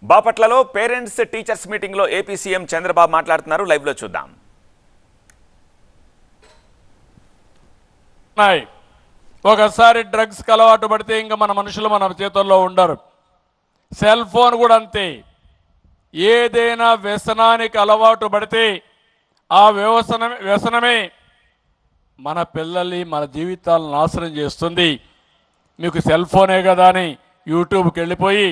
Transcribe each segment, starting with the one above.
బాపట్లలో parents teachers meeting లో AP CM Chandrababu మాట్లాడుతున్నారు. లైవ్ లో చూద్దాం. ఒకసారి డ్రగ్స్ కి అలవాటు పడితే ఇంకా మన మనుషులు మన చేతుల్లో ఉండరు. సెల్ ఫోన్ కూడా అంతే. ఏదైనా వ్యసనానికి అలవాటు పడితే ఆ వ్యసనమే మన పిల్లల్ని మన జీవితాలను నాశనం చేస్తుంది. మీకు సెల్ ఫోనే కదా అని యూట్యూబ్కి వెళ్ళిపోయి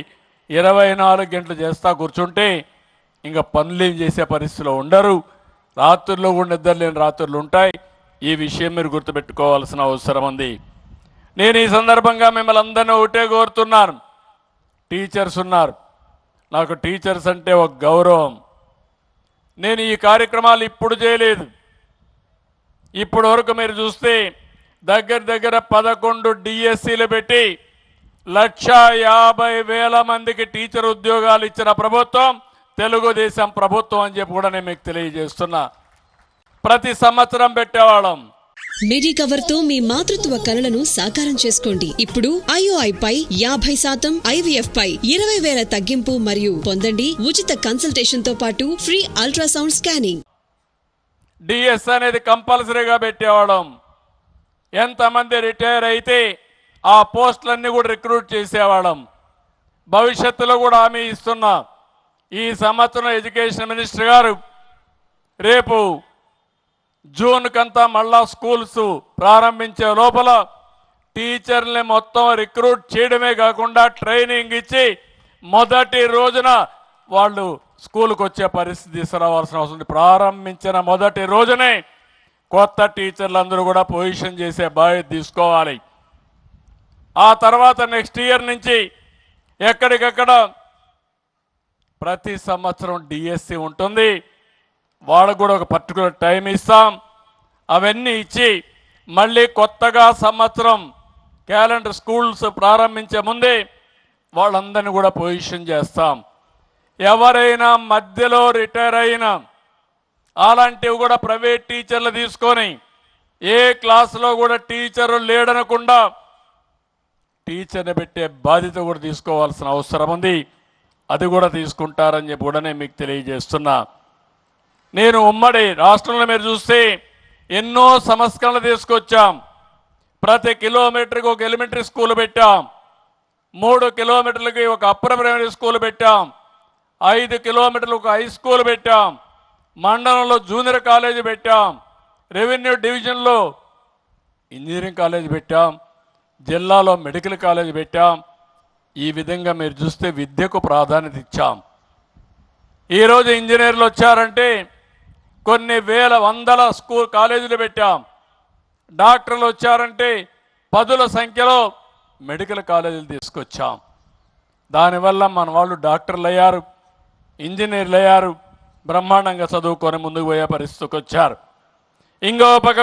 24 గంటలు చేస్తా కూర్చుంటే ఇంకా పనులు చేసే పరిస్థితిలో ఉండరు. రాత్రుల్లో కూడా నిద్రలేని రాత్రులు ఉంటాయి. ఈ విషయం మీరు గుర్తుపెట్టుకోవాల్సిన అవసరం ఉంది. నేను ఈ సందర్భంగా మిమ్మల్ని అందరినీ ఒకటే కోరుతున్నాను. టీచర్స్ ఉన్నారు, నాకు టీచర్స్ అంటే ఒక గౌరవం. నేను ఈ కార్యక్రమాలు ఇప్పుడు చేయలేదు. ఇప్పటి వరకు మీరు చూస్తే దగ్గర 11 డిఎస్సీలు పెట్టి 1,50,000 మందికి టీచర్ ఉద్యోగాలు ఇచ్చిన ప్రభుత్వం తెలుగుదేశం ప్రభుత్వం అని చెప్పి కూడా నేను మీకు తెలియజేస్తున్నా. ప్రతి సంవత్సరం పెట్టేవాళ్ళం. మిడి కవర్ తో మీ మాతృత్వ కలలను సాకారం చేసుకోండి. ఇప్పుడు IOI పై 50%, IVF పై 20,000 తగ్గింపు మరియు పొందండి ఉచిత కన్సల్టేషన్ తో పాటు ఫ్రీ అల్ట్రాసౌండ్ స్కానింగ్. డిఎస్ అనేది కంపల్సరీగా పెట్టేవాళ్ళం. ఎంతమంది రిటైర్ అయితే ఆ పోస్టులన్నీ కూడా రిక్రూట్ చేసేవాళ్ళం. భవిష్యత్తులో కూడా హామీ ఇస్తున్నా. ఈ సంవత్సరం ఎడ్యుకేషన్ మినిస్టర్ గారు రేపు జూన్ కంతా మళ్ళా స్కూల్స్ ప్రారంభించే లోపల టీచర్ని మొత్తం రిక్రూట్ చేయడమే కాకుండా ట్రైనింగ్ ఇచ్చి మొదటి రోజున వాళ్ళు స్కూల్కి వచ్చే పరిస్థితి తీసుకురావాల్సిన అవసరం ఉంది. ప్రారంభించిన మొదటి రోజునే కొత్త టీచర్లందరూ కూడా పొజిషన్ చేసే బాధ్యత తీసుకోవాలి. ఆ తర్వాత నెక్స్ట్ ఇయర్ నుంచి ఎక్కడికక్కడ ప్రతి సంవత్సరం డిఎస్సి ఉంటుంది. వాళ్ళకు కూడా ఒక పర్టికులర్ టైం ఇస్తాం. అవన్నీ ఇచ్చి మళ్ళీ కొత్తగా సంవత్సరం క్యాలెండర్ స్కూల్స్ ప్రారంభించే ముందే వాళ్ళందరినీ కూడా పొజిషన్ చేస్తాం. ఎవరైనా మధ్యలో రిటైర్ అయినా అలాంటివి కూడా ప్రైవేట్ టీచర్లు తీసుకొని ఏ క్లాసులో కూడా టీచరు లేడనకుండా టీచర్ని పెట్టే బాధ్యత కూడా తీసుకోవాల్సిన అవసరం ఉంది. అది కూడా తీసుకుంటారని చెప్పి కూడా నేను మీకు తెలియజేస్తున్నా. నేను ఉమ్మడి రాష్ట్రంలో మీరు చూస్తే ఎన్నో సంస్కరణలు తీసుకొచ్చాం. ప్రతి కిలోమీటర్కి ఒక ఎలిమెంటరీ స్కూల్ పెట్టాం. 3 కిలోమీటర్లకి ఒక అప్పర్ ప్రైమరీ స్కూల్ పెట్టాం. 5 కిలోమీటర్లకు ఒక హై స్కూల్ పెట్టాం. మండలంలో జూనియర్ కాలేజీ పెట్టాం. రెవెన్యూ డివిజన్లో ఇంజనీరింగ్ కాలేజీ పెట్టాం. జిల్లాలో మెడికల్ కాలేజీ పెట్టాం. ఈ విధంగా మీరు చూస్తే విద్యకు ప్రాధాన్యత ఇచ్చాం. ఈరోజు ఇంజనీర్లు వచ్చారంటే కొన్ని వేల వందల స్కూల్ కాలేజీలు పెట్టాం. డాక్టర్లు వచ్చారంటే 10ల సంఖ్యలో మెడికల్ కాలేజీలు తీసుకొచ్చాం. దానివల్ల మన వాళ్ళు డాక్టర్లు అయ్యారు, ఇంజనీర్లు అయ్యారు, బ్రహ్మాండంగా చదువుకొని ముందుకు పోయే పరిస్థితికి వచ్చారు. ఇంకో పక్క